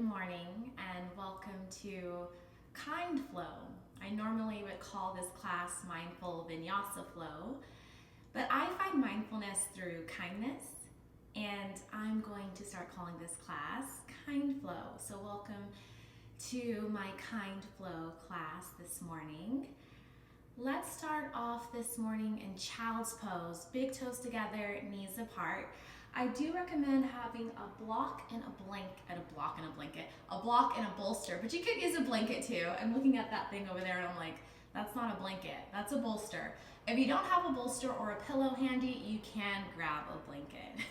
morning and welcome to Kind Flow. I normally would call this class Mindful Vinyasa Flow, but I find mindfulness through kindness, and I'm going to start calling this class Kind Flow. So welcome to my Kind Flow class this morning. Let's start off this morning in child's pose, big toes together, knees apart. I do recommend having a block and a bolster, but you could use a blanket too. I'm looking at that thing over there and I'm like, that's not a blanket, that's a bolster. If you don't have a bolster or a pillow handy, you can grab a blanket.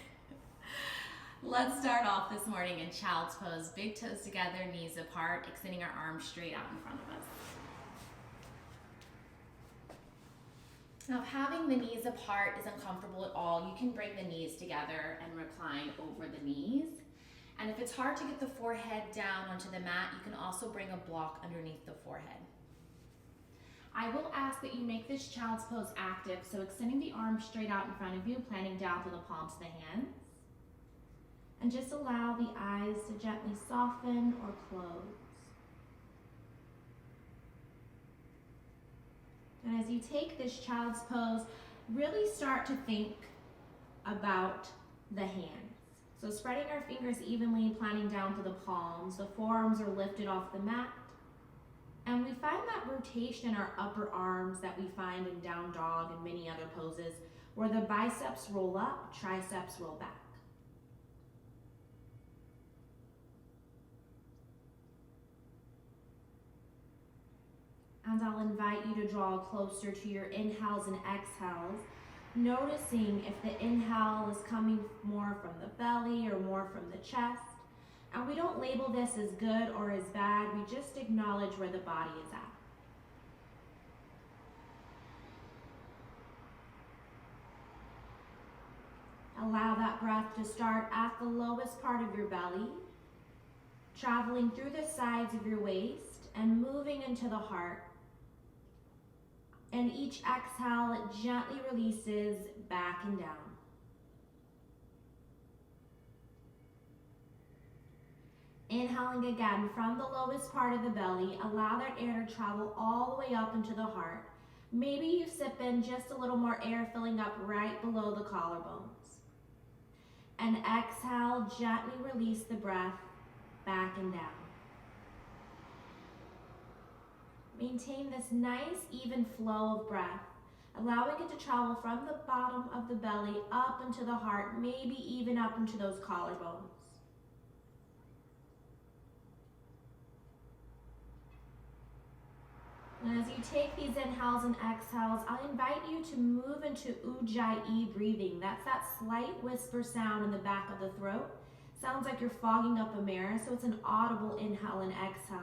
Let's start off this morning in child's pose, big toes together, knees apart, extending our arms straight out in front of us. Now, if having the knees apart is uncomfortable at all, you can bring the knees together and recline over the knees. And if it's hard to get the forehead down onto the mat, you can also bring a block underneath the forehead. I will ask that you make this child's pose active, so extending the arms straight out in front of you, planting down to the palms of the hands. And just allow the eyes to gently soften or close. And as you take this child's pose, really start to think about the hands. So spreading our fingers evenly, planting down to the palms. The forearms are lifted off the mat. And we find that rotation in our upper arms that we find in down dog and many other poses, where the biceps roll up, triceps roll back. And I'll invite you to draw closer to your inhales and exhales, noticing if the inhale is coming more from the belly or more from the chest. And we don't label this as good or as bad, we just acknowledge where the body is at. Allow that breath to start at the lowest part of your belly, traveling through the sides of your waist and moving into the heart. And each exhale, it gently releases back and down. Inhaling again from the lowest part of the belly, allow that air to travel all the way up into the heart. Maybe you sip in just a little more air, filling up right below the collarbones. And exhale, gently release the breath back and down. Maintain this nice, even flow of breath, allowing it to travel from the bottom of the belly up into the heart, maybe even up into those collarbones. And as you take these inhales and exhales, I invite you to move into Ujjayi breathing. That's that slight whisper sound in the back of the throat. Sounds like you're fogging up a mirror, so it's an audible inhale and exhale,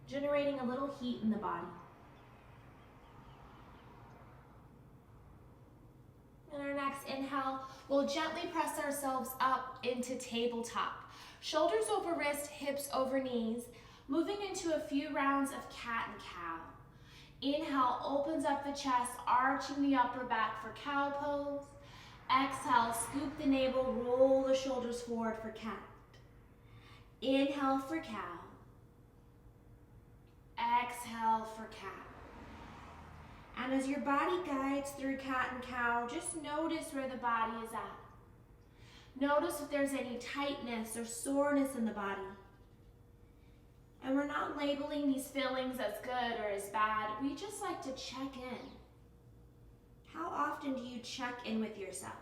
generating a little heat in the body. In our next inhale, we'll gently press ourselves up into tabletop. Shoulders over wrist, hips over knees, moving into a few rounds of cat and cow. Inhale opens up the chest, arching the upper back for cow pose. Exhale, scoop the navel, roll the shoulders forward for cat. Inhale for cow. Exhale for cat. And as your body guides through cat and cow, just notice where the body is at. Notice if there's any tightness or soreness in the body. And we're not labeling these feelings as good or as bad. We just like to check in. How often do you check in with yourself?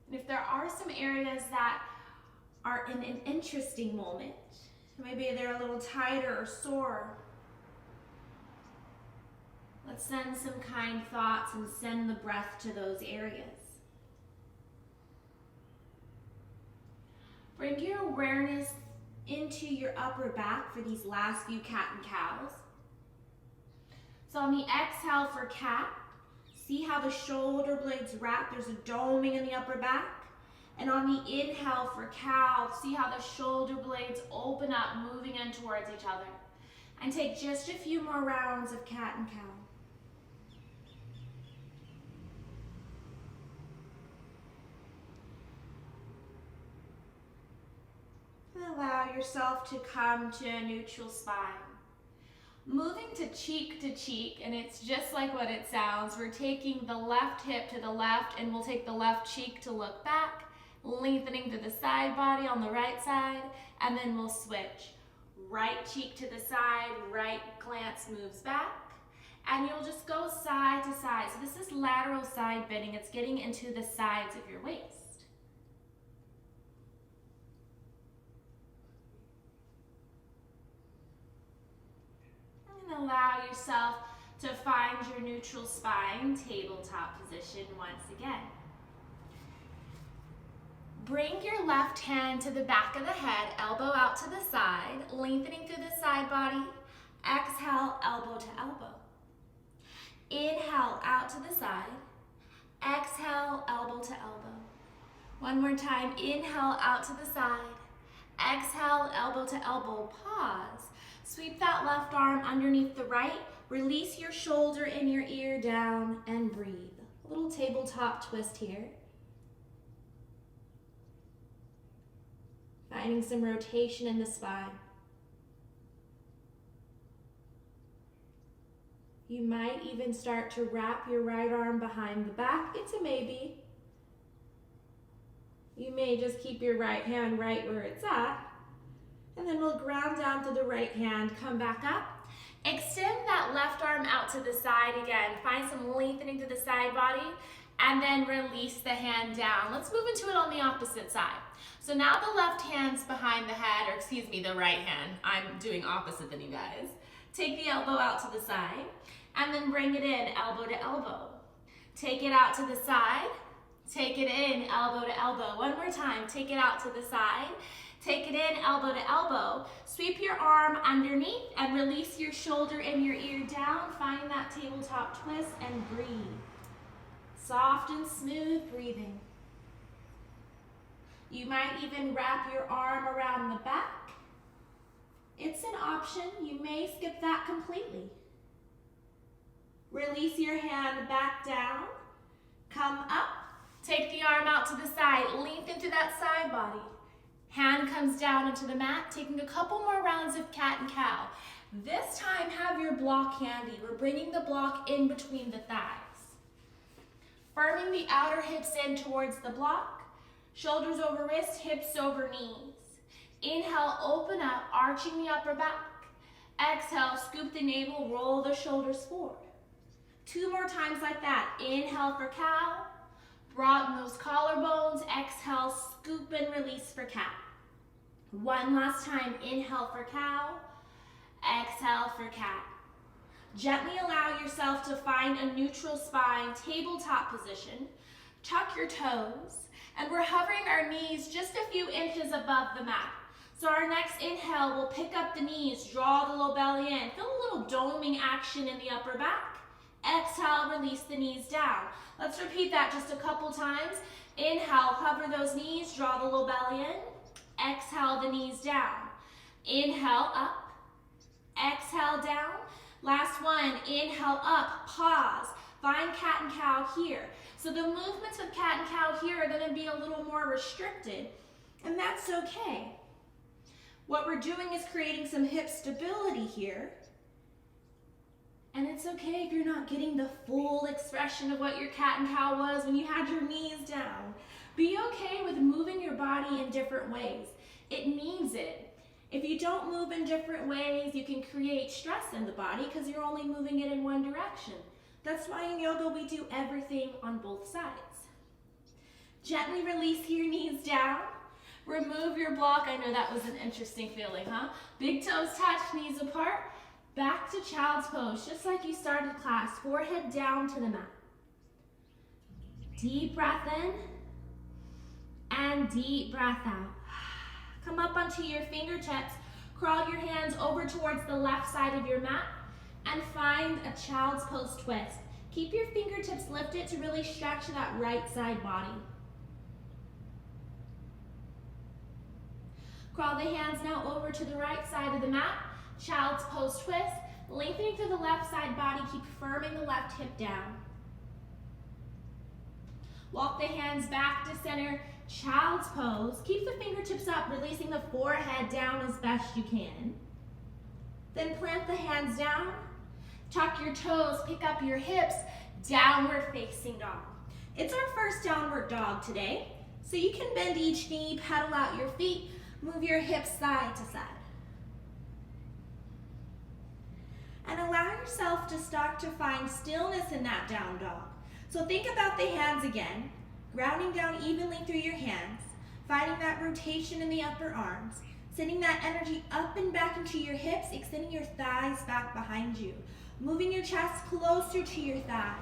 And if there are some areas that are in an interesting moment, maybe they're a little tighter or sore, let's send some kind thoughts and send the breath to those areas. Bring your awareness into your upper back for these last few cat and cows. So on the exhale for cat, see how the shoulder blades wrap. There's a doming in the upper back. And on the inhale for cow, see how the shoulder blades open up, moving in towards each other. And take just a few more rounds of cat and cow. allow your yourself to come to a neutral spine. Moving to cheek, and it's just like what it sounds. We're taking the left hip to the left, and we'll take the left cheek to look back, lengthening through the side body on the right side, and then we'll switch. Right cheek to the side, right glance moves back, and you'll just go side to side. So this is lateral side bending. It's getting into the sides of your waist. And allow yourself to find your neutral spine, tabletop position once again. Bring your left hand to the back of the head, elbow out to the side, lengthening through the side body. Exhale, elbow to elbow. Inhale, out to the side. Exhale, elbow to elbow. One more time, inhale, out to the side. Exhale, elbow to elbow, pause. Sweep that left arm underneath the right. Release your shoulder and your ear down and breathe. A little tabletop twist here. Finding some rotation in the spine. You might even start to wrap your right arm behind the back. It's a maybe. You may just keep your right hand right where it's at. And then we'll ground down to the right hand, come back up. Extend that left arm out to the side again. Find some lengthening to the side body, and then release the hand down. Let's move into it on the opposite side. So now the left hand's behind the head, or excuse me, the right hand. I'm doing opposite than you guys. Take the elbow out to the side, and then bring it in, elbow to elbow. Take it out to the side, take it in, elbow to elbow. One more time, take it out to the side, take it in, elbow to elbow. Sweep your arm underneath and release your shoulder and your ear down. Find that tabletop twist and breathe. Soft and smooth breathing. You might even wrap your arm around the back. It's an option. You may skip that completely. Release your hand back down. Come up. Take the arm out to the side. Lengthen through that side body. Hand comes down into the mat, taking a couple more rounds of cat and cow. This time, have your block handy. We're bringing the block in between the thighs. Firming the outer hips in towards the block. Shoulders over wrists, hips over knees. Inhale, open up, arching the upper back. Exhale, scoop the navel, roll the shoulders forward. 2 more times like that. Inhale for cow. Broaden those collarbones. Exhale, scoop and release for cat. One last time. Inhale for cow. Exhale for cat. Gently allow yourself to find a neutral spine, tabletop position. Tuck your toes. And we're hovering our knees just a few inches above the mat. So our next inhale, we'll pick up the knees, draw the low belly in. Feel a little doming action in the upper back. Exhale, release the knees down. Let's repeat that just a couple times. Inhale, hover those knees, draw the low belly in. Exhale, the knees down. Inhale, up. Exhale, down. Last one, inhale, up, pause. Find cat and cow here. So the movements of cat and cow here are going to be a little more restricted, and that's okay. What we're doing is creating some hip stability here. And it's okay if you're not getting the full expression of what your cat and cow was when you had your knees down. Be okay with moving your body in different ways. It needs it. If you don't move in different ways, you can create stress in the body because you're only moving it in one direction. That's why in yoga we do everything on both sides. Gently release your knees down. Remove your block. I know that was an interesting feeling, huh? Big toes touch, knees apart. Back to child's pose, just like you started class. Forehead down to the mat. Deep breath in and deep breath out. Come up onto your fingertips. Crawl your hands over towards the left side of your mat and find a child's pose twist. Keep your fingertips lifted to really stretch that right side body. Crawl the hands now over to the right side of the mat. Child's pose twist, lengthening through the left side body, keep firming the left hip down. Walk the hands back to center, child's pose. Keep the fingertips up, releasing the forehead down as best you can. Then plant the hands down, tuck your toes, pick up your hips, downward facing dog. It's our first downward dog today, so you can bend each knee, pedal out your feet, move your hips side to side. And allow yourself to start to find stillness in that down dog. So think about the hands again, grounding down evenly through your hands, finding that rotation in the upper arms, sending that energy up and back into your hips, extending your thighs back behind you, moving your chest closer to your thighs.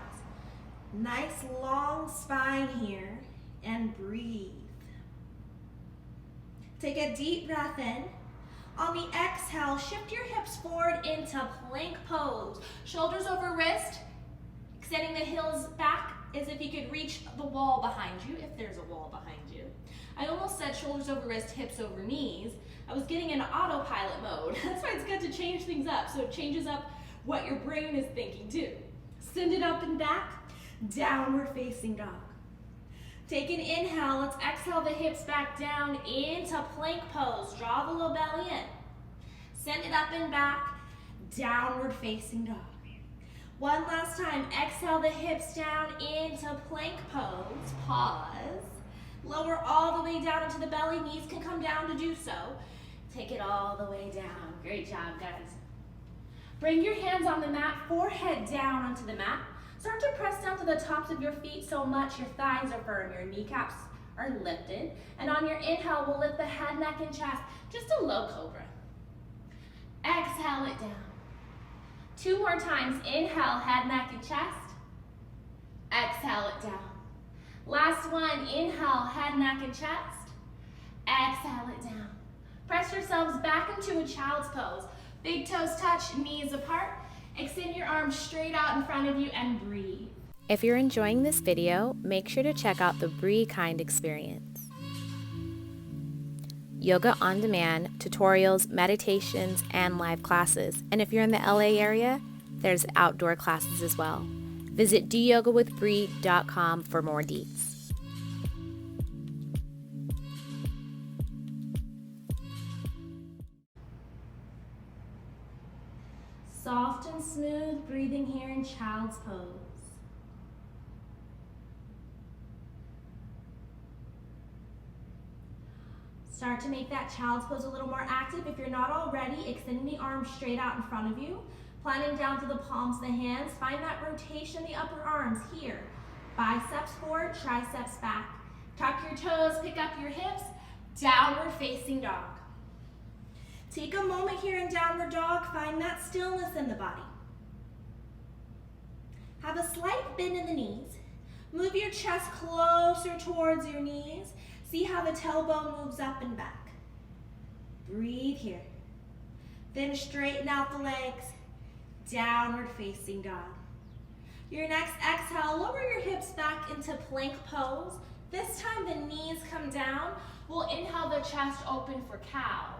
Nice long spine here, and breathe. Take a deep breath in. On the exhale, shift your hips forward into plank pose. Shoulders over wrist, extending the heels back as if you could reach the wall behind you, if there's a wall behind you. I almost said shoulders over wrist, hips over knees. I was getting in autopilot mode. That's why it's good to change things up, so it changes up what your brain is thinking too. Send it up and back, downward facing dog. Take an inhale, let's exhale the hips back down into plank pose. Draw the low belly in. Send it up and back, downward facing dog. One last time, exhale the hips down into plank pose. Pause. Lower all the way down into the belly. Knees can come down to do so. Take it all the way down. Great job, guys. Bring your hands on the mat, forehead down onto the mat. Start to press down to the tops of your feet so much your thighs are firm, your kneecaps are lifted. And on your inhale, we'll lift the head, neck, and chest, just a low cobra. Exhale it down. 2 more times. Inhale, head, neck, and chest. Exhale it down. Last one. Inhale, head, neck, and chest. Exhale it down. Press yourselves back into a child's pose. Big toes touch, knees apart. Extend your arms straight out in front of you and breathe. If you're enjoying this video, make sure to check out the BreeKind Experience. Yoga on demand, tutorials, meditations, and live classes. And if you're in the LA area, there's outdoor classes as well. Visit doyogawithbree.com for more deets. Soft and smooth breathing here in child's pose. Start to make that child's pose a little more active. If you're not already, extending the arms straight out in front of you, planting down to the palms of the hands. Find that rotation in the upper arms here. Biceps forward, triceps back. Tuck your toes, pick up your hips, downward facing dog. Take a moment here in downward dog, find that stillness in the body. Have a slight bend in the knees. Move your chest closer towards your knees. See how the tailbone moves up and back. Breathe here. Then straighten out the legs, downward facing dog. Your next exhale, lower your hips back into plank pose. This time the knees come down. We'll inhale the chest open for cow.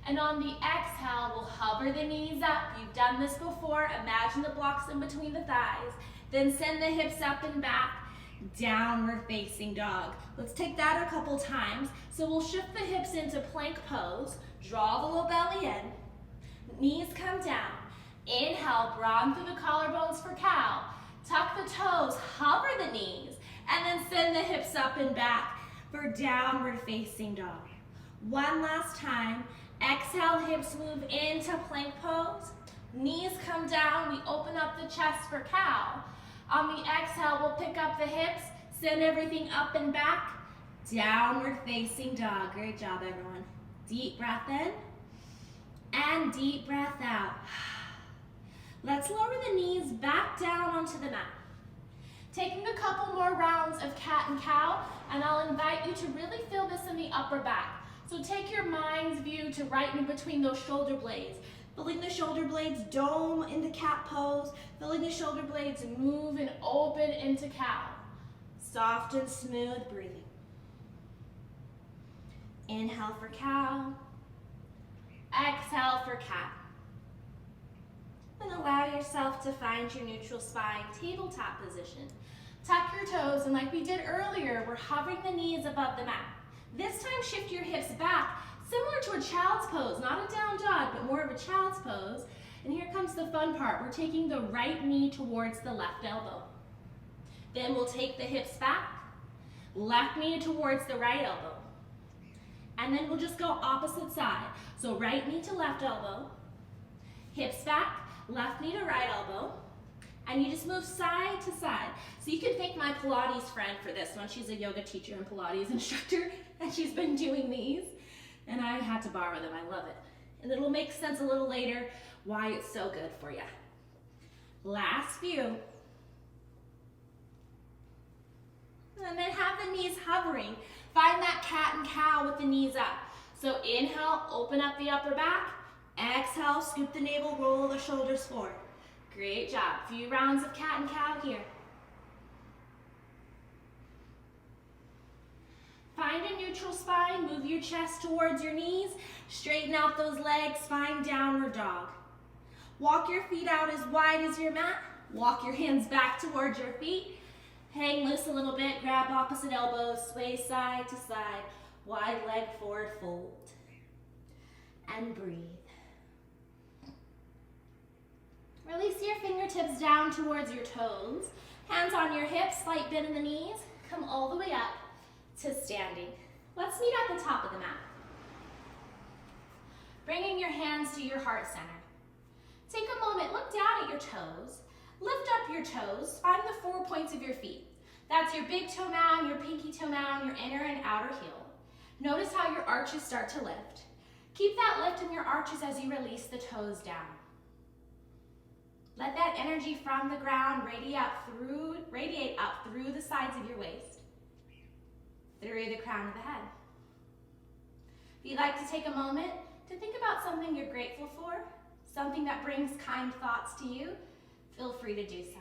And on the exhale, we'll hover the knees up. You've done this before. Imagine the blocks in between the thighs. Then send the hips up and back, downward facing dog. Let's take that a couple times. So we'll shift the hips into plank pose. Draw the low belly in. Knees come down. Inhale, broaden through the collarbones for cow. Tuck the toes, hover the knees, and then send the hips up and back for downward facing dog. One last time. Exhale, hips move into plank pose. Knees come down, we open up the chest for cow. On the exhale, we'll pick up the hips, send everything up and back, downward facing dog. Great job, everyone. Deep breath in, and deep breath out. Let's lower the knees back down onto the mat. Taking a couple more rounds of cat and cow, and I'll invite you to really feel this in the upper back. So take your mind's view to right in between those shoulder blades. Feeling the shoulder blades dome into cat pose. Feeling the shoulder blades move and open into cow. Soft and smooth breathing. Inhale for cow. Exhale for cat. And allow yourself to find your neutral spine, tabletop position. Tuck your toes, and like we did earlier, we're hovering the knees above the mat. This time, shift your hips back, similar to a child's pose, not a down dog, but more of a child's pose. And here comes the fun part. We're taking the right knee towards the left elbow. Then we'll take the hips back, left knee towards the right elbow. And then we'll just go opposite side. So right knee to left elbow, hips back, left knee to right elbow, and you just move side to side. So you can thank my Pilates friend for this one. She's a yoga teacher and Pilates instructor, and she's been doing these, and I had to borrow them. I love it. And it'll make sense a little later why it's so good for you. Last few. And then have the knees hovering. Find that cat and cow with the knees up. So inhale, open up the upper back. Exhale, scoop the navel, roll the shoulders forward. Great job. Few rounds of cat and cow here. Find a neutral spine. Move your chest towards your knees. Straighten out those legs. Find downward dog. Walk your feet out as wide as your mat. Walk your hands back towards your feet. Hang loose a little bit. Grab opposite elbows. Sway side to side. Wide leg forward fold. And breathe. Release your fingertips down towards your toes. Hands on your hips, slight bend in the knees. Come all the way up to standing. Let's meet at the top of the mat. Bringing your hands to your heart center. Take a moment, look down at your toes. Lift up your toes, find the 4 points of your feet. That's your big toe mound, your pinky toe mound, your inner and outer heel. Notice how your arches start to lift. Keep that lift in your arches as you release the toes down. Let that energy from the ground radiate up through the sides of your waist, through the crown of the head. If you'd like to take a moment to think about something you're grateful for, something that brings kind thoughts to you, feel free to do so.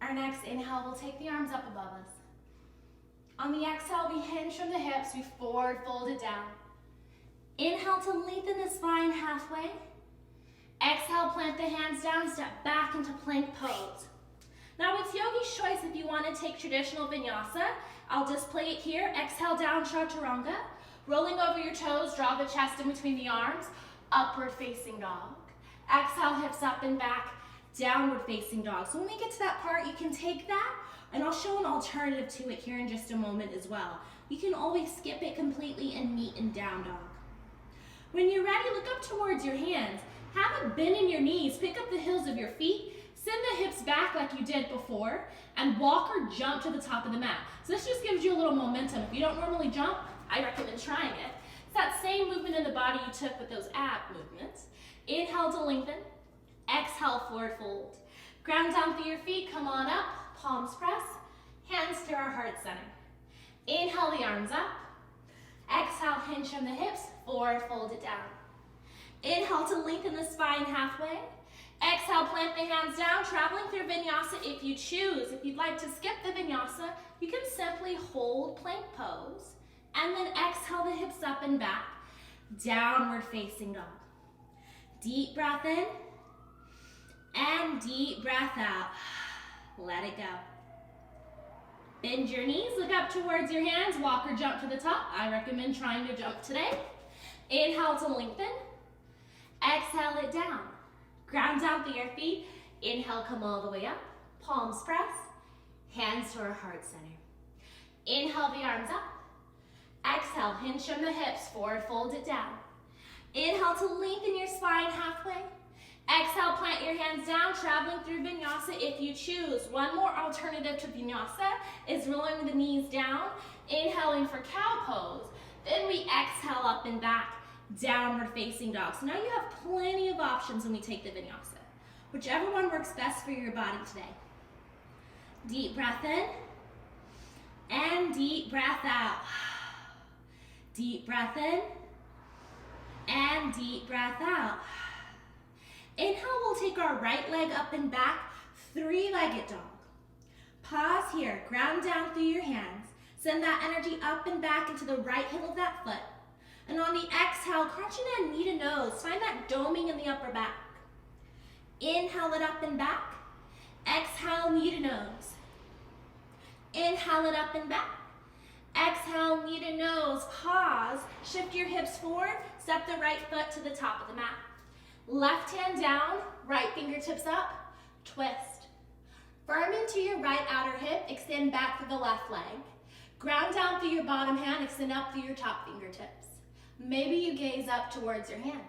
Our next inhale, we'll take the arms up above us. On the exhale, we hinge from the hips, we forward fold it down. Inhale to lengthen the spine halfway. Exhale, plant the hands down, step back into plank pose. Now it's yogi's choice if you want to take traditional vinyasa. I'll display it here. Exhale, down chaturanga. Rolling over your toes, draw the chest in between the arms. Upward facing dog. Exhale, hips up and back. Downward facing dog. So when we get to that part, you can take that, and I'll show an alternative to it here in just a moment as well. You can always skip it completely and meet in down dog. When you're ready, look up towards your hands. Have a bend in your knees. Pick up the heels of your feet. Send the hips back like you did before, and walk or jump to the top of the mat. So this just gives you a little momentum. If you don't normally jump, I recommend trying it. It's that same movement in the body you took with those ab movements. Inhale to lengthen. Exhale, forward fold. Ground down through your feet. Come on up. Palms press. Hands to our heart center. Inhale the arms up. Exhale, hinge from the hips. Forward fold it down. Inhale to lengthen the spine halfway. Exhale, plant the hands down, traveling through vinyasa if you choose. If you'd like to skip the vinyasa, you can simply hold plank pose, and then exhale the hips up and back. Downward facing dog. Deep breath in, and deep breath out. Let it go. Bend your knees, look up towards your hands, walk or jump to the top. I recommend trying to jump today. Inhale to lengthen. Exhale it down. Ground down through your feet. Inhale, come all the way up. Palms press. Hands to our heart center. Inhale the arms up. Exhale, hinge from the hips. Forward fold it down. Inhale to lengthen your spine halfway. Exhale, plant your hands down, traveling through vinyasa if you choose. One more alternative to vinyasa is rolling the knees down, inhaling for cow pose. Then we exhale up and back. Downward facing dog. So now you have plenty of options when we take the vinyasa. Whichever one works best for your body today. Deep breath in and deep breath out. Deep breath in and deep breath out. Inhale, we'll take our right leg up and back, three-legged dog. Pause here, ground down through your hands. Send that energy up and back into the right heel of that foot. And on the exhale, crunching in knee to nose. Find that doming in the upper back. Inhale it up and back. Exhale, knee to nose. Inhale it up and back. Exhale, knee to nose. Pause. Shift your hips forward. Step the right foot to the top of the mat. Left hand down, right fingertips up. Twist. Firm into your right outer hip. Extend back through the left leg. Ground down through your bottom hand. Extend up through your top fingertips. Maybe you gaze up towards your hand.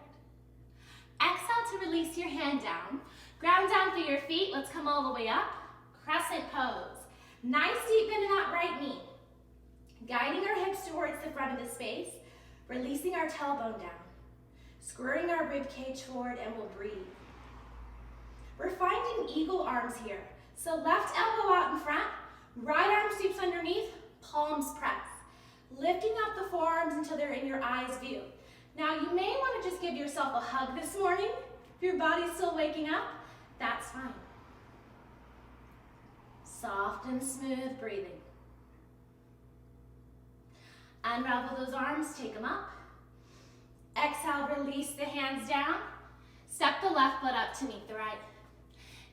Exhale to release your hand down. Ground down through your feet. Let's come all the way up. Crescent pose. Nice deep bend in that right knee. Guiding our hips towards the front of the space. Releasing our tailbone down. Squaring our rib cage forward, and we'll breathe. We're finding eagle arms here. So left elbow out in front. Right arm sweeps underneath. Palms press. Lifting up the forearms until they're in your eyes view. Now you may want to just give yourself a hug this morning. If your body's still waking up, that's fine. Soft and smooth breathing. Unravel those arms, take them up. Exhale, release the hands down. Step the left foot up to meet the right.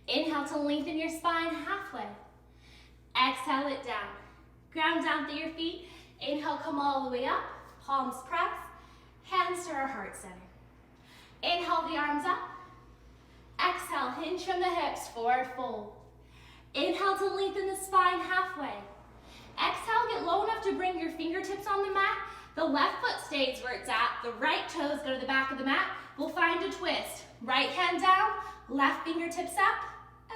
Inhale to lengthen your spine halfway. Exhale it down. Ground down through your feet. Inhale, come all the way up. Palms press. Hands to our heart center. Inhale the arms up. Exhale, hinge from the hips, forward fold. Inhale to lengthen the spine halfway. Exhale, get low enough to bring your fingertips on the mat. The left foot stays where it's at. The right toes go to the back of the mat. We'll find a twist. Right hand down, left fingertips up,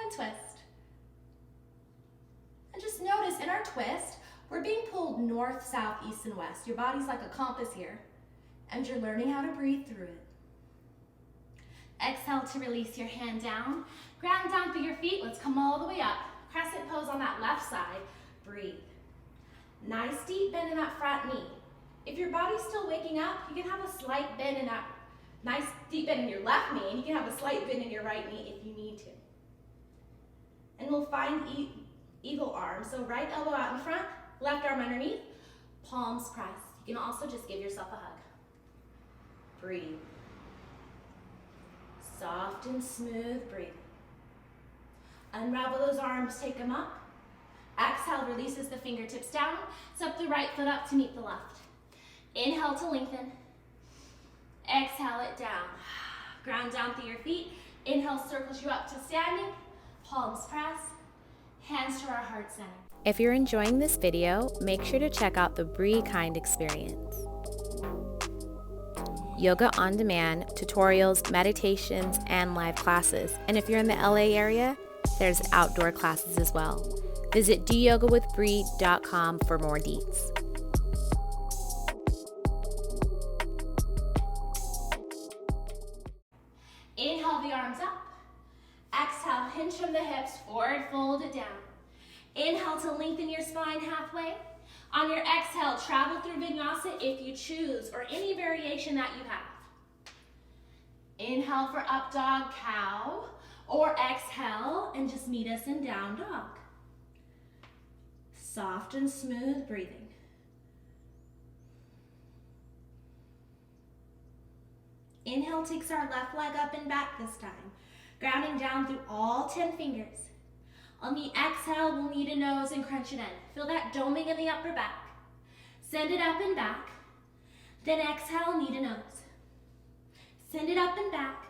and twist. And just notice in our twist, we're being pulled north, south, east, and west. Your body's like a compass here, and you're learning how to breathe through it. Exhale to release your hand down. Ground down through your feet. Let's come all the way up. Crescent pose on that left side. Breathe. Nice deep bend in that front knee. If your body's still waking up, you can have a slight bend in that nice deep bend in your left knee, and you can have a slight bend in your right knee if you need to. And we'll find eagle arm. So right elbow out in front, left arm underneath, palms press. You can also just give yourself a hug. Breathe. Soft and smooth breathing. Unravel those arms, take them up. Exhale, releases the fingertips down. Step the right foot up to meet the left. Inhale to lengthen. Exhale it down. Ground down through your feet. Inhale circles you up to standing. Palms press. Hands to our heart center. If you're enjoying this video, make sure to check out the BreeKind Experience. Yoga on demand, tutorials, meditations, and live classes. And if you're in the LA area, there's outdoor classes as well. Visit deyogawithbree.com for more deets. Inhale the arms up. Exhale, hinge from the hips, forward fold it down. Inhale to lengthen your spine halfway. On your exhale, travel through vinyasa if you choose, or any variation that you have. Inhale for up dog cow, or exhale and just meet us in down dog. Soft and smooth breathing. Inhale takes our left leg up and back this time, grounding down through all 10 fingers. On the exhale, we'll knee to nose and crunch it in. Feel that doming in the upper back. Send it up and back. Then exhale, knee to nose. Send it up and back.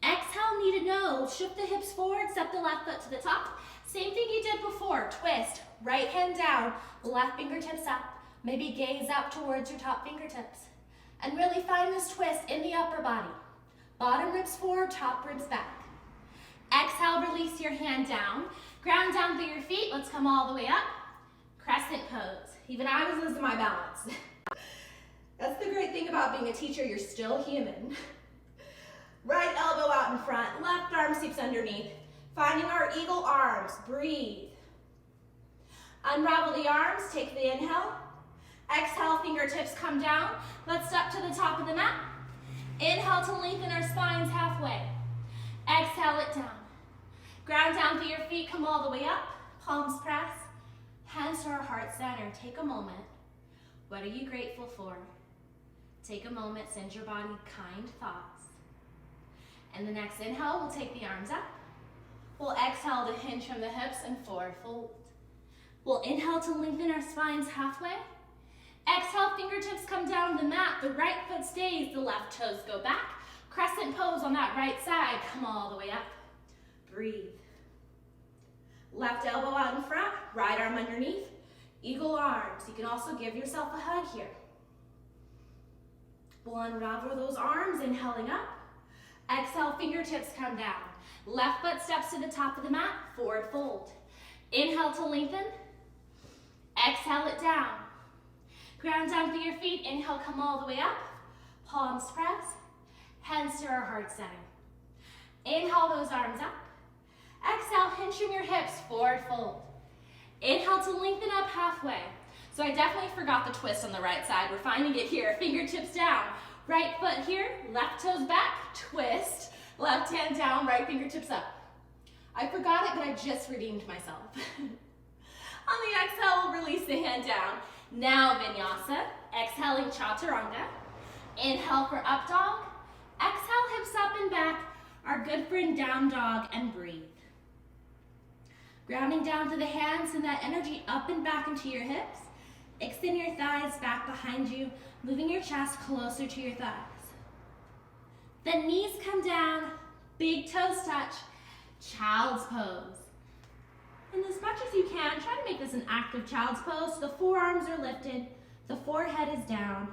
Exhale, knee to nose. Shift the hips forward, step the left foot to the top. Same thing you did before. Twist, right hand down, left fingertips up. Maybe gaze up towards your top fingertips. And really find this twist in the upper body. Bottom ribs forward, top ribs back. Exhale, release your hand down. Ground down through your feet. Let's come all the way up. Crescent pose. Even I was losing my balance. That's the great thing about being a teacher. You're still human. Right elbow out in front. Left arm sweeps underneath. Finding our eagle arms. Breathe. Unravel the arms. Take the inhale. Exhale, fingertips come down. Let's step to the top of the mat. Inhale to lengthen our spines halfway. Exhale it down. Ground down through your feet, come all the way up. Palms press. Hands to our heart center. Take a moment. What are you grateful for? Take a moment, send your body kind thoughts. And the next inhale, we'll take the arms up. We'll exhale to hinge from the hips and forward fold. We'll inhale to lengthen our spines halfway. Exhale, fingertips come down to the mat. The right foot stays, the left toes go back. Crescent pose on that right side. Come all the way up. Breathe. Left elbow out in front, right arm underneath. Eagle arms. You can also give yourself a hug here. We'll unravel those arms, inhaling up. Exhale, fingertips come down. Left foot steps to the top of the mat, forward fold. Inhale to lengthen. Exhale it down. Ground down through your feet. Inhale, come all the way up. Palms press. Hands to our heart center. Inhale those arms up. Exhale, hinge from your hips, forward fold. Inhale to lengthen up halfway. So I definitely forgot the twist on the right side. We're finding it here. Fingertips down. Right foot here, left toes back, twist. Left hand down, right fingertips up. I forgot it, but I just redeemed myself. On the exhale, we'll release the hand down. Now vinyasa, exhaling chaturanga. Inhale for up dog. Exhale, hips up and back. Our good friend down dog, and breathe. Grounding down to the hands, and that energy up and back into your hips. Extend your thighs back behind you, moving your chest closer to your thighs. The knees come down, big toes touch, child's pose. And as much as you can, try to make this an active child's pose. So the forearms are lifted, the forehead is down,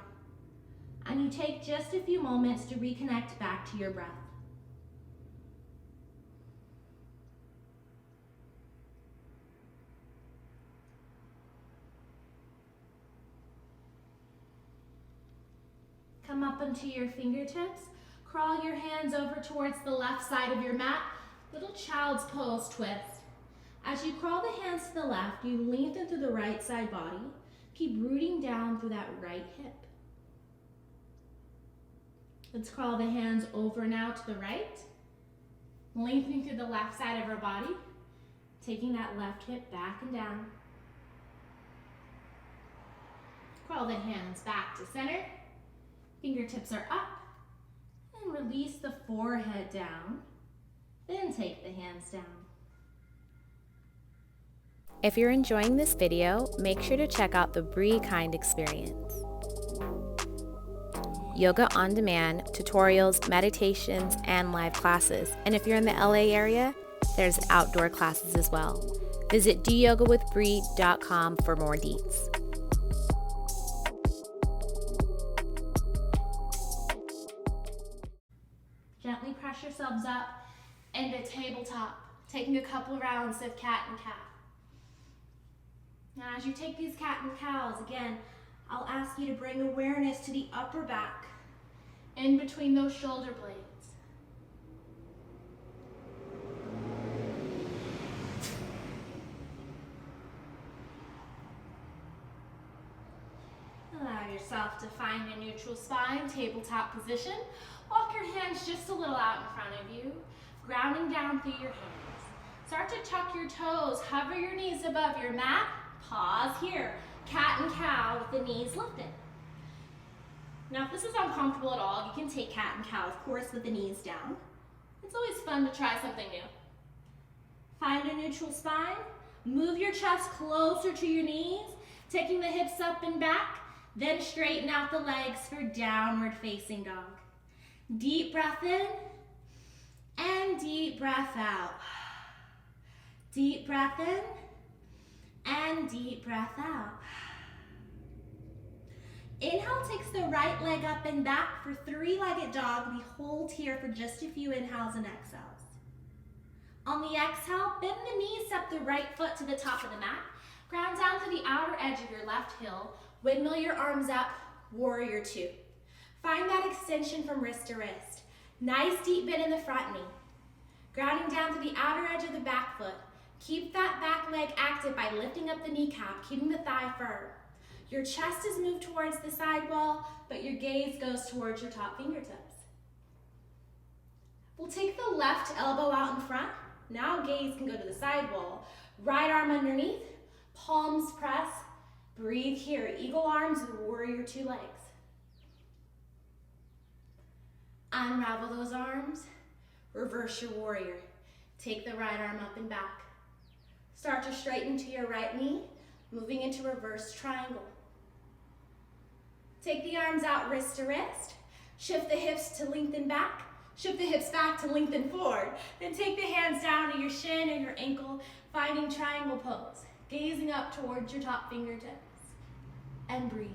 and you take just a few moments to reconnect back to your breath. Come up onto your fingertips. Crawl your hands over towards the left side of your mat. Little child's pose twist. As you crawl the hands to the left, you lengthen through the right side body. Keep rooting down through that right hip. Let's crawl the hands over now to the right. Lengthening through the left side of our body. Taking that left hip back and down. Crawl the hands back to center. Fingertips are up, and release the forehead down, then take the hands down. If you're enjoying this video, make sure to check out the BreeKind Experience. Yoga on demand, tutorials, meditations, and live classes. And if you're in the LA area, there's outdoor classes as well. Visit deyogawithbree.com for more deets. Gently press yourselves up into tabletop, taking a couple rounds of cat and cow. Now as you take these cat and cows, again, I'll ask you to bring awareness to the upper back, in between those shoulder blades. Allow yourself to find a neutral spine, tabletop position. Walk your hands just a little out in front of you, grounding down through your hands. Start to tuck your toes, hover your knees above your mat. Pause here, cat and cow with the knees lifted. Now if this is uncomfortable at all, you can take cat and cow, of course, with the knees down. It's always fun to try something new. Find a neutral spine, move your chest closer to your knees, taking the hips up and back, then straighten out the legs for downward facing dog. Deep breath in and deep breath out. Deep breath in and deep breath out. Inhale takes the right leg up and back for three-legged dog. We hold here for just a few inhales and exhales. On the exhale, bend the knees up the right foot to the top of the mat. Ground down to the outer edge of your left heel. Windmill your arms up, warrior two. Find that extension from wrist to wrist. Nice deep bend in the front knee. Grounding down to the outer edge of the back foot. Keep that back leg active by lifting up the kneecap, keeping the thigh firm. Your chest is moved towards the side wall, but your gaze goes towards your top fingertips. We'll take the left elbow out in front. Now gaze can go to the side wall. Right arm underneath, palms press. Breathe here, eagle arms and warrior two legs. Unravel those arms, reverse your warrior. Take the right arm up and back. Start to straighten to your right knee, moving into reverse triangle. Take the arms out wrist to wrist. Shift the hips to lengthen back. Shift the hips back to lengthen forward. Then take the hands down to your shin or your ankle, finding triangle pose. Gazing up towards your top fingertips. And breathe.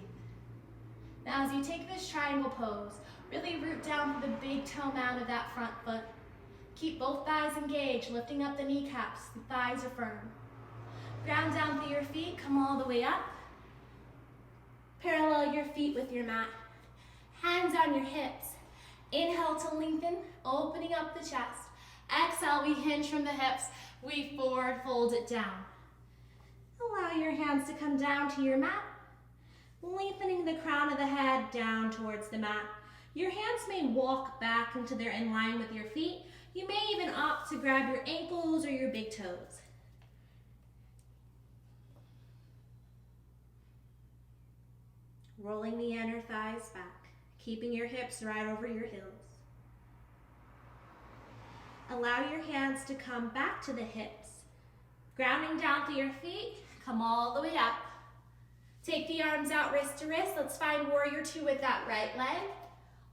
Now as you take this triangle pose, really root down to the big toe mound of that front foot. Keep both thighs engaged, lifting up the kneecaps. The thighs are firm. Ground down through your feet, come all the way up. Parallel your feet with your mat. Hands on your hips. Inhale to lengthen, opening up the chest. Exhale, we hinge from the hips. We forward fold it down. Allow your hands to come down to your mat, lengthening the crown of the head down towards the mat. Your hands may walk back until they're in line with your feet. You may even opt to grab your ankles or your big toes. Rolling the inner thighs back, keeping your hips right over your heels. Allow your hands to come back to the hips. Grounding down through your feet, come all the way up. Take the arms out wrist to wrist. Let's find warrior two with that right leg.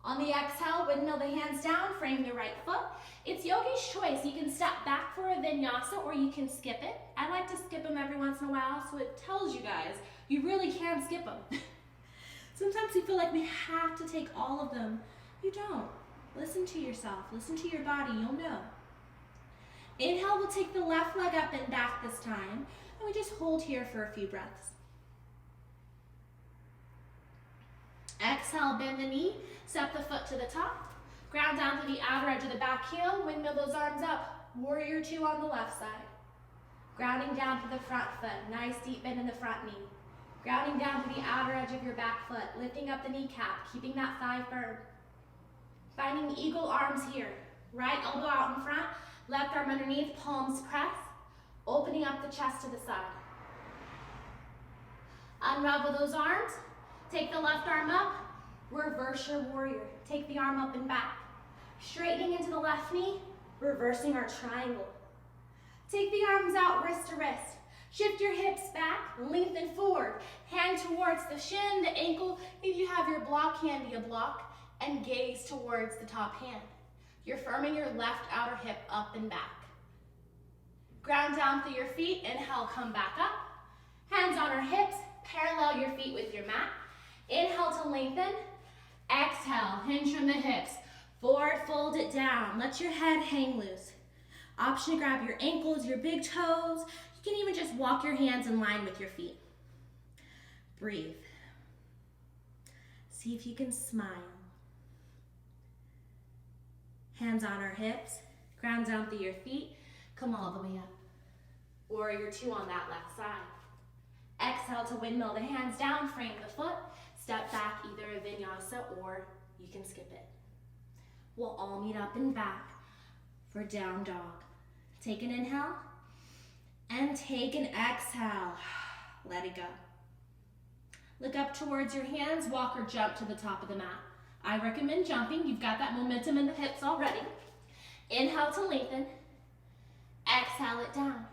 On the exhale, windmill the hands down, frame the right foot. It's yogi's choice. You can step back for a vinyasa or you can skip it. I like to skip them every once in a while, so it tells you guys you really can skip them. Sometimes we feel like we have to take all of them. You don't. Listen to yourself. Listen to your body. You'll know. Inhale, we'll take the left leg up and back this time. And we just hold here for a few breaths. Exhale, bend the knee. Step the foot to the top. Ground down to the outer edge of the back heel. Windmill those arms up. Warrior two on the left side. Grounding down to the front foot. Nice deep bend in the front knee. Grounding down to the outer edge of your back foot. Lifting up the kneecap. Keeping that thigh firm. Finding eagle arms here. Right elbow out in front. Left arm underneath. Palms press. Opening up the chest to the side. Unravel those arms. Take the left arm up. Reverse your warrior. Take the arm up and back. Straightening into the left knee. Reversing our triangle. Take the arms out wrist to wrist. Shift your hips back. Lengthen forward. Hand towards the shin, the ankle. If you have your block hand be a block. And gaze towards the top hand. You're firming your left outer hip up and back. Ground down through your feet. Inhale, come back up. Hands on our hips. Parallel your feet with your mat. Inhale to lengthen. Exhale, hinge from the hips. Forward, fold it down. Let your head hang loose. Option to grab your ankles, your big toes. You can even just walk your hands in line with your feet. Breathe. See if you can smile. Hands on our hips. Ground down through your feet. Come all the way up. Warrior two on that left side. Exhale to windmill the hands down, frame the foot. Step back, either a vinyasa or you can skip it. We'll all meet up and back for down dog. Take an inhale and take an exhale. Let it go. Look up towards your hands, walk or jump to the top of the mat. I recommend jumping. You've got that momentum in the hips already. Inhale to lengthen. Exhale it down.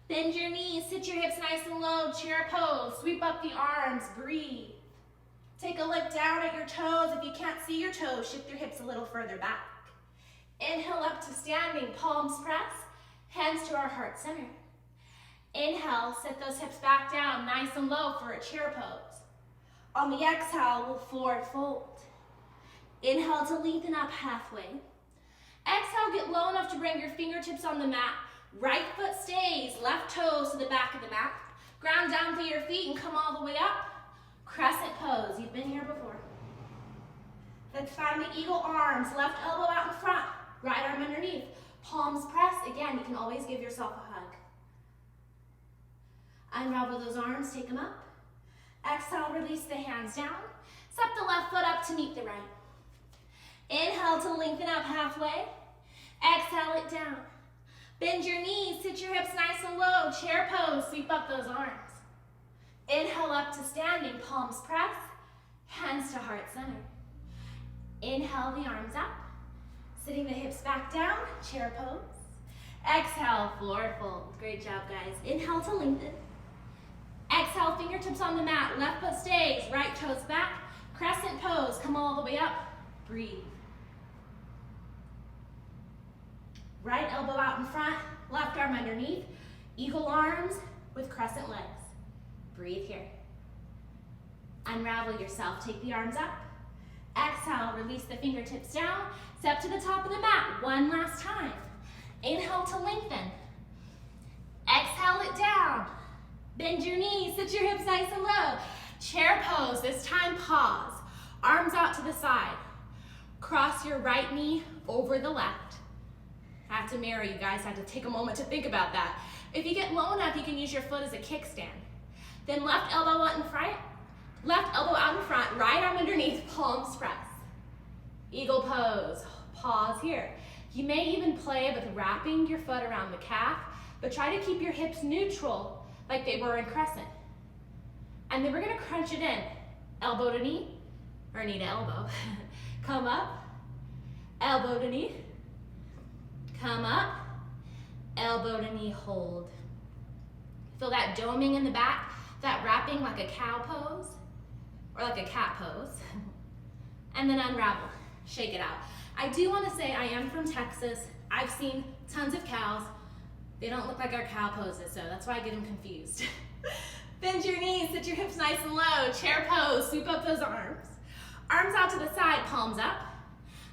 Bend your knees, sit your hips nice and low, chair pose. Sweep up the arms, breathe. Take a look down at your toes. If you can't see your toes, shift your hips a little further back. Inhale up to standing, palms press, hands to our heart center. Inhale, set those hips back down, nice and low for a chair pose. On the exhale, we'll forward fold. Inhale to lengthen up halfway. Exhale, get low enough to bring your fingertips on the mat. Right foot stays, left toes to the back of the mat. Ground down through your feet and come all the way up. Crescent pose, you've been here before. Let's find the eagle arms, left elbow out in front, right arm underneath. Palms press, again, you can always give yourself a hug. Unravel those arms, take them up. Exhale, release the hands down. Step the left foot up to meet the right. Inhale to lengthen up halfway. Exhale it down. Bend your knees, sit your hips nice and low, chair pose, sweep up those arms. Inhale up to standing, palms press, hands to heart center. Inhale the arms up, sitting the hips back down, chair pose. Exhale, forward fold. Great job, guys. Inhale to lengthen. Exhale, fingertips on the mat. Left foot stays, right toes back. Crescent pose, come all the way up. Breathe. Right elbow out in front, left arm underneath. Eagle arms with crescent legs. Breathe here. Unravel yourself, take the arms up. Exhale, release the fingertips down. Step to the top of the mat, one last time. Inhale to lengthen. Exhale it down. Bend your knees, sit your hips nice and low. Chair pose, this time pause. Arms out to the side. Cross your right knee over the left. I have to mirror you guys, I have to take a moment to think about that. If you get low enough, you can use your foot as a kickstand. Then left elbow out in front, right arm underneath, palms press. Eagle pose, pause here. You may even play with wrapping your foot around the calf, but try to keep your hips neutral like they were in crescent. And then we're gonna crunch it in. Elbow to knee, or knee to elbow. Come up, elbow to knee. Come up, elbow to knee, hold. Feel that doming in the back, that wrapping like a cow pose, or like a cat pose. And then unravel, shake it out. I do want to say I am from Texas. I've seen tons of cows. They don't look like our cow poses, so that's why I get them confused. Bend your knees, sit your hips nice and low. Chair pose, sweep up those arms. Arms out to the side, palms up.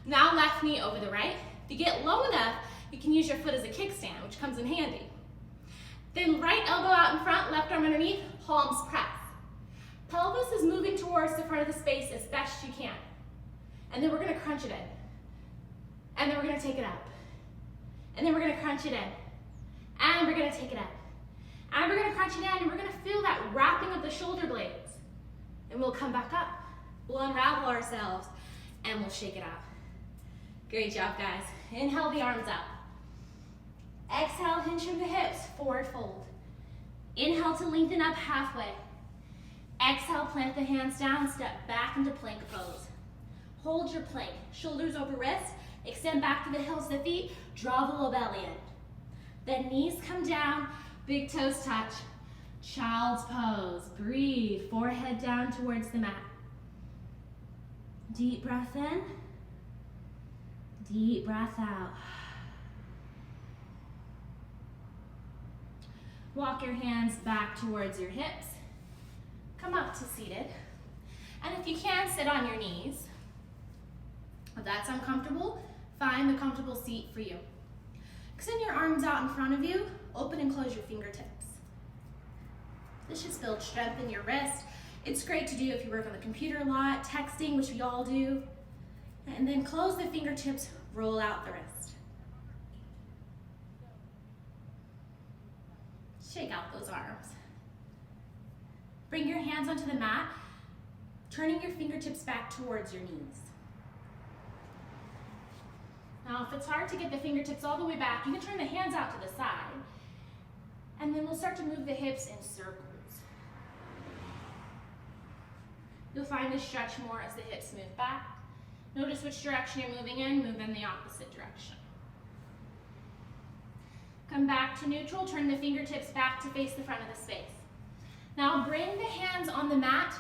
Now left knee over the right. If you get low enough, you can use your foot as a kickstand, which comes in handy. Then right elbow out in front, left arm underneath, palms press. Pelvis is moving towards the front of the space as best you can. And then we're gonna crunch it in. And then we're gonna take it up. And then we're gonna crunch it in. And we're gonna take it up. And we're gonna crunch it in, and we're gonna feel that wrapping of the shoulder blades. And we'll come back up. We'll unravel ourselves, and we'll shake it out. Great job, guys. Inhale the arms up. Exhale, hinge from the hips, forward fold. Inhale to lengthen up halfway. Exhale, plant the hands down, step back into plank pose. Hold your plank, shoulders over wrists, extend back to the heels of the feet, draw the low belly in. Then knees come down, big toes touch. Child's pose, breathe, forehead down towards the mat. Deep breath in, deep breath out. Walk your hands back towards your hips. Come up to seated. And if you can, sit on your knees. If that's uncomfortable, find the comfortable seat for you. Extend your arms out in front of you. Open and close your fingertips. This just builds strength in your wrist. It's great to do if you work on the computer a lot, texting, which we all do. And then close the fingertips, roll out the wrist. Shake out those arms. Bring your hands onto the mat, turning your fingertips back towards your knees. Now, if it's hard to get the fingertips all the way back, you can turn the hands out to the side. And then we'll start to move the hips in circles. You'll find this stretch more as the hips move back. Notice which direction you're moving in, move in the opposite direction. Come back to neutral, turn the fingertips back to face the front of the space. Now bring the hands on the mat,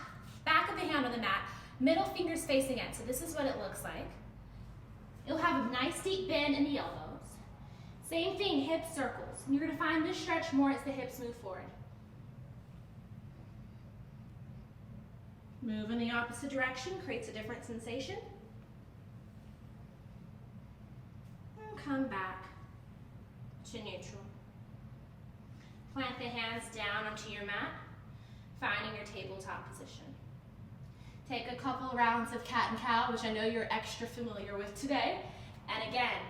back of the hand on the mat, middle fingers facing in. So this is what it looks like. You'll have a nice deep bend in the elbows. Same thing, hip circles. And you're gonna find this stretch more as the hips move forward. Move in the opposite direction, creates a different sensation. And come back to neutral. Plant the hands down onto your mat, finding your tabletop position. Take a couple rounds of cat and cow, which I know you're extra familiar with today. And again,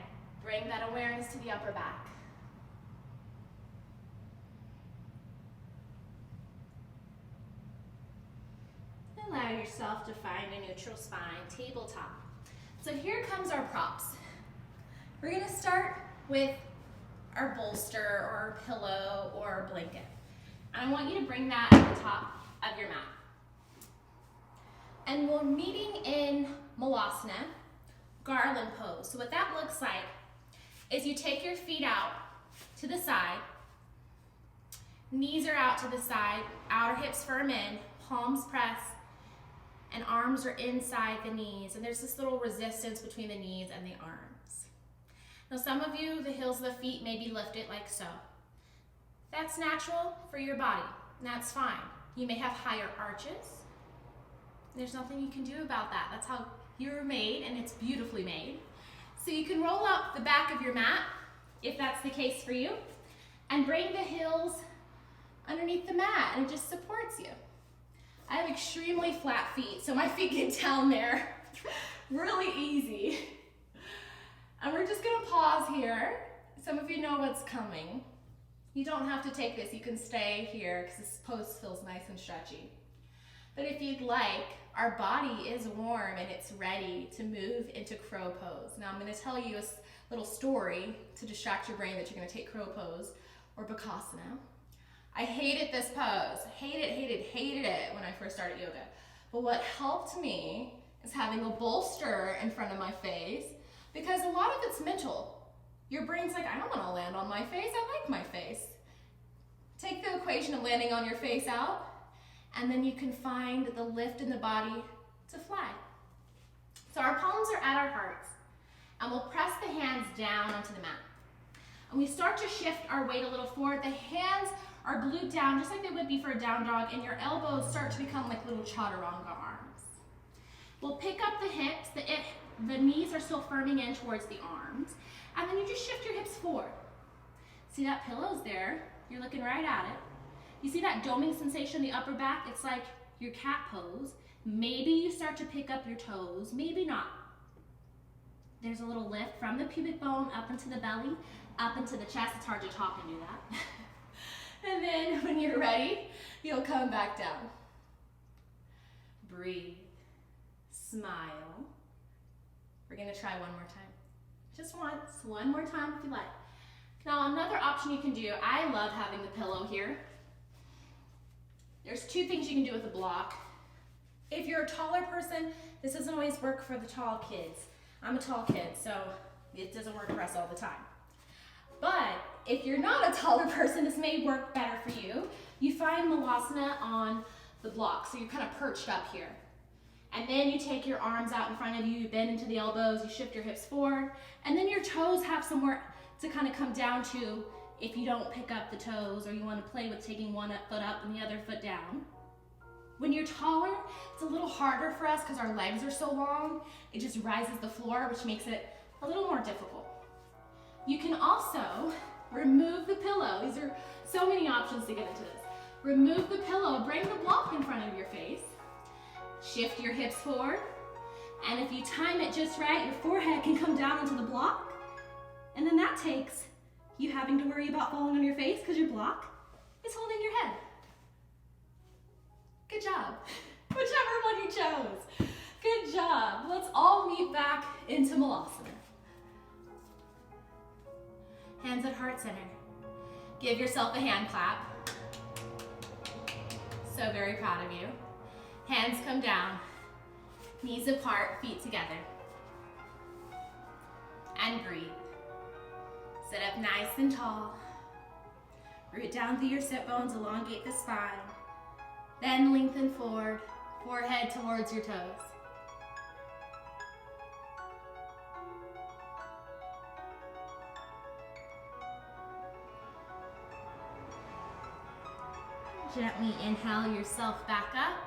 bring that awareness to the upper back. Allow yourself to find a neutral spine, tabletop. So here comes our props. We're gonna start with our bolster or pillow or blanket. And I want you to bring that at the top of your mat. And we're meeting in Malasana, garland pose. So what that looks like is you take your feet out to the side. Knees are out to the side, outer hips firm in, palms press, and arms are inside the knees. And there's this little resistance between the knees and the arms. Now some of you, the heels of the feet may be lifted like so. That's natural for your body, and that's fine. You may have higher arches. There's nothing you can do about that. That's how you're made, and it's beautifully made. So you can roll up the back of your mat, if that's the case for you, and bring the heels underneath the mat, and it just supports you. I have extremely flat feet, so my feet get down there really easy. And we're just gonna pause here. Some of you know what's coming. You don't have to take this, you can stay here because this pose feels nice and stretchy. But if you'd like, our body is warm and it's ready to move into crow pose. Now I'm gonna tell you a little story to distract your brain that you're gonna take crow pose or Bakasana. I hated this pose, hated it when I first started yoga. But what helped me is having a bolster in front of my face, because a lot of it's mental. Your brain's like, I don't wanna land on my face, I like my face. Take the equation of landing on your face out, and then you can find the lift in the body to fly. So our palms are at our hearts, and we'll press the hands down onto the mat. And we start to shift our weight a little forward. The hands are glued down just like they would be for a down dog, and your elbows start to become like little chaturanga arms. We'll pick up the hips, the knees are still firming in towards the arms, and then you just shift your hips forward. See that pillow's there, you're looking right at it. You see that doming sensation in the upper back? It's like your cat pose. Maybe you start to pick up your toes, maybe not. There's a little lift from the pubic bone up into the belly, up into the chest. It's hard to talk and do that. And then when you're ready, you'll come back down. Breathe, smile. We're gonna try one more time. Just once, one more time if you like. Now another option you can do, I love having the pillow here. There's two things you can do with a block. If you're a taller person, this doesn't always work for the tall kids. I'm a tall kid, so it doesn't work for us all the time. But if you're not a taller person, this may work better for you. You find Malasana on the block, so you're kind of perched up here. And then you take your arms out in front of you, you bend into the elbows, you shift your hips forward, and then your toes have somewhere to kind of come down to if you don't pick up the toes or you want to play with taking one foot up and the other foot down. When you're taller, it's a little harder for us because our legs are so long. It just rises the floor, which makes it a little more difficult. You can also remove the pillow. These are so many options to get into this. Remove the pillow, bring the block in front of your face, shift your hips forward, and if you time it just right, your forehead can come down onto the block, and then that takes you having to worry about falling on your face because your block is holding your head. Good job. Whichever one you chose. Good job. Let's all meet back into Malasana. Hands at heart center. Give yourself a hand clap. So very proud of you. Hands come down. Knees apart, feet together. And breathe. Sit up nice and tall. Root down through your sit bones, elongate the spine. Then lengthen forward, forehead towards your toes. Gently inhale yourself back up.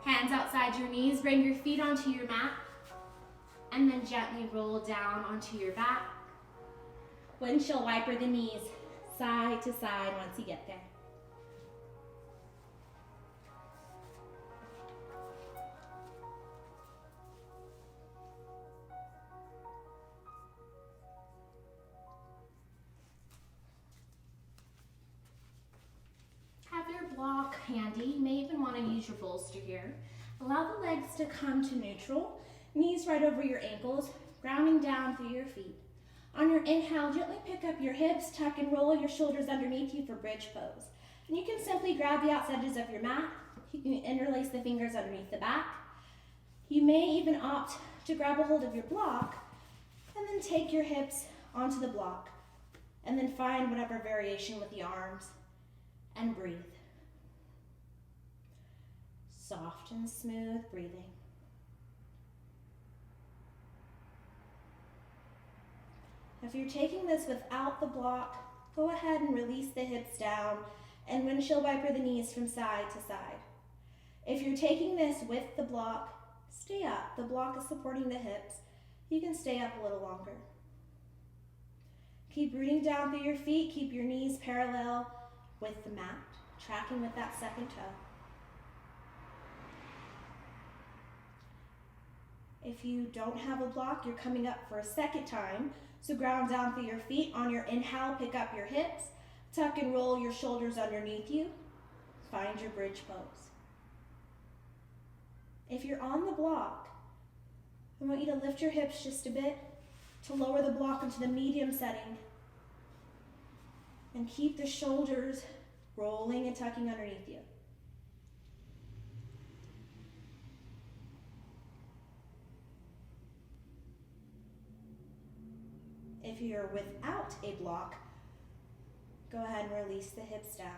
Hands outside your knees, bring your feet onto your mat, and then gently roll down onto your back. Windshield wiper the knees side to side once you get there. Have your block handy. You may even want to use your bolster here. Allow the legs to come to neutral, knees right over your ankles, grounding down through your feet. On your inhale, gently pick up your hips, tuck and roll your shoulders underneath you for bridge pose. And you can simply grab the outside edges of your mat. You can interlace the fingers underneath the back. You may even opt to grab a hold of your block and then take your hips onto the block And then find whatever variation with the arms and breathe. Soft and smooth breathing. If you're taking this without the block, go ahead and release the hips down and windshield wiper the knees from side to side. If you're taking this with the block, stay up. The block is supporting the hips. You can stay up a little longer. Keep rooting down through your feet. Keep your knees parallel with the mat, tracking with that second toe. If you don't have a block, you're coming up for a second time. So ground down through your feet. On your inhale, pick up your hips. Tuck and roll your shoulders underneath you. Find your bridge pose. If you're on the block, I want you to lift your hips just a bit to lower the block into the medium setting. And keep the shoulders rolling and tucking underneath you. If you're without a block, go ahead and release the hips down.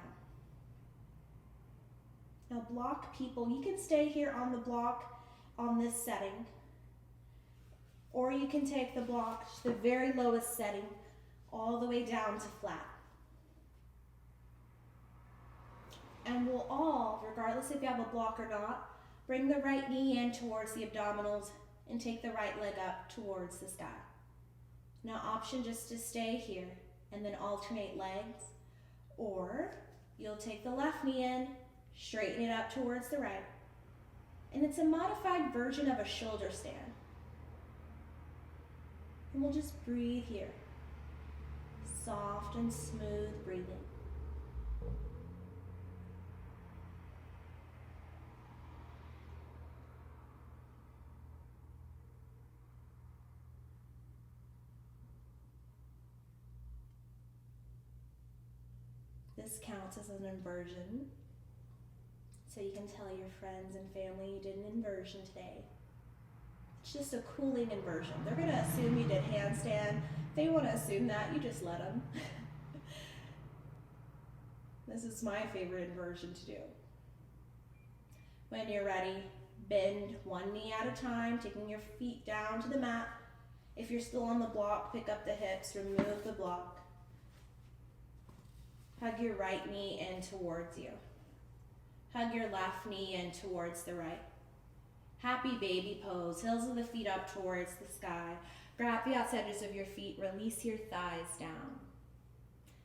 Now block people, you can stay here on the block on this setting, or you can take the block to the very lowest setting all the way down to flat. And we'll all, regardless if you have a block or not, bring the right knee in towards the abdominals and take the right leg up towards the sky. Now option just to stay here and then alternate legs, or you'll take the left knee in, straighten it up towards the right, and it's a modified version of a shoulder stand. And we'll just breathe here. Soft and smooth breathing. This counts as an inversion, so you can tell your friends and family you did an inversion today. It's just a cooling inversion. They're going to assume you did handstand. If they want to assume that, you just let them. This is my favorite inversion to do. When you're ready, bend one knee at a time, taking your feet down to the mat. If you're still on the block, pick up the hips, remove the block. Hug your right knee in towards you. Hug your left knee in towards the right. Happy baby pose, heels of the feet up towards the sky. Grab the outside edges of your feet, release your thighs down.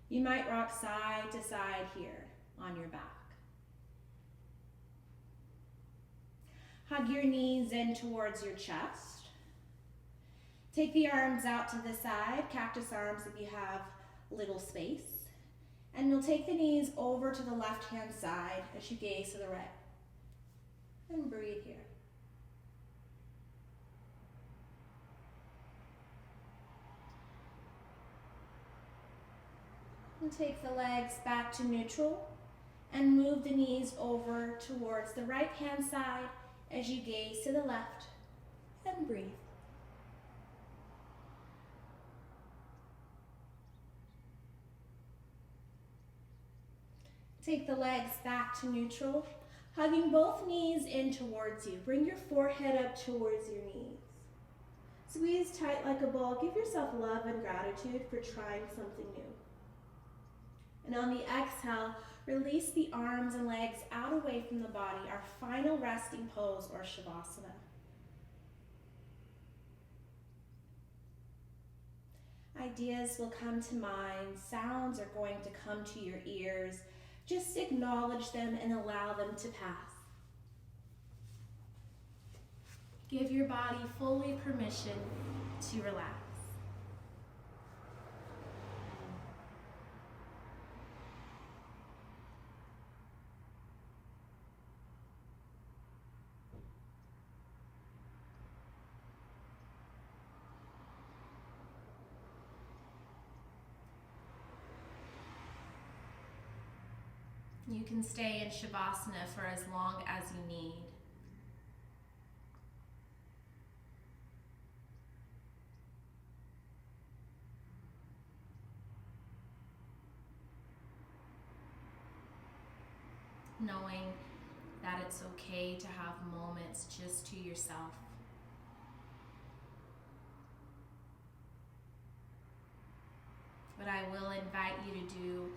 You might rock side to side here on your back. Hug your knees in towards your chest. Take the arms out to the side, cactus arms if you have little space. And you'll take the knees over to the left-hand side as you gaze to the right. And breathe here. And take the legs back to neutral and move the knees over towards the right-hand side as you gaze to the left and breathe. Take the legs back to neutral, hugging both knees in towards you. Bring your forehead up towards your knees. Squeeze tight like a ball. Give yourself love and gratitude for trying something new. And on the exhale, release the arms and legs out away from the body, our final resting pose or Shavasana. Ideas will come to mind. Sounds are going to come to your ears. Just acknowledge them and allow them to pass. Give your body fully permission to relax. You can stay in Shavasana for as long as you need. knowing that it's okay to have moments just to yourself. What I will invite you to do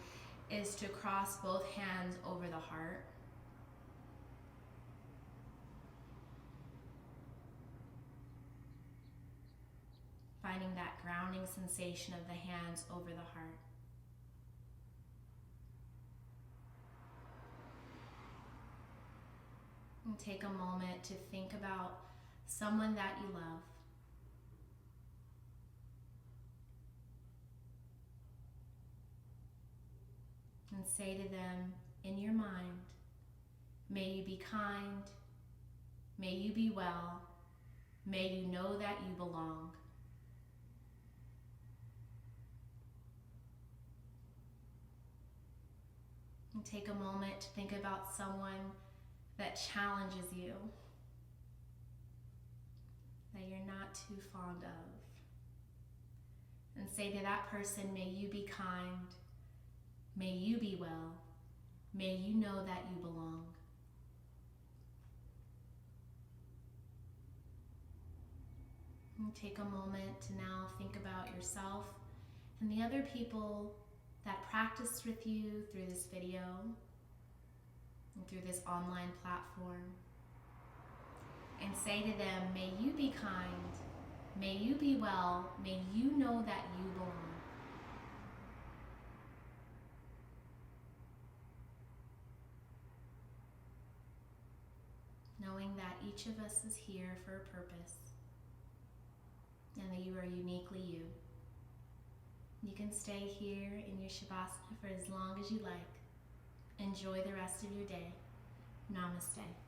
is to cross both hands over the heart. Finding that grounding sensation of the hands over the heart. And take a moment to think about someone that you love. And say to them in your mind, may you be kind, may you be well, may you know that you belong. And take a moment to think about someone that challenges you, that you're not too fond of. And say to that person, may you be kind, may you be well, may you know that you belong. And take a moment to now think about yourself and the other people that practiced with you through this video and through this online platform. And say to them, may you be kind, may you be well, may you know that you belong. Knowing that each of us is here for a purpose and that you are uniquely you. You can stay here in your Shavasana for as long as you like. Enjoy the rest of your day. Namaste.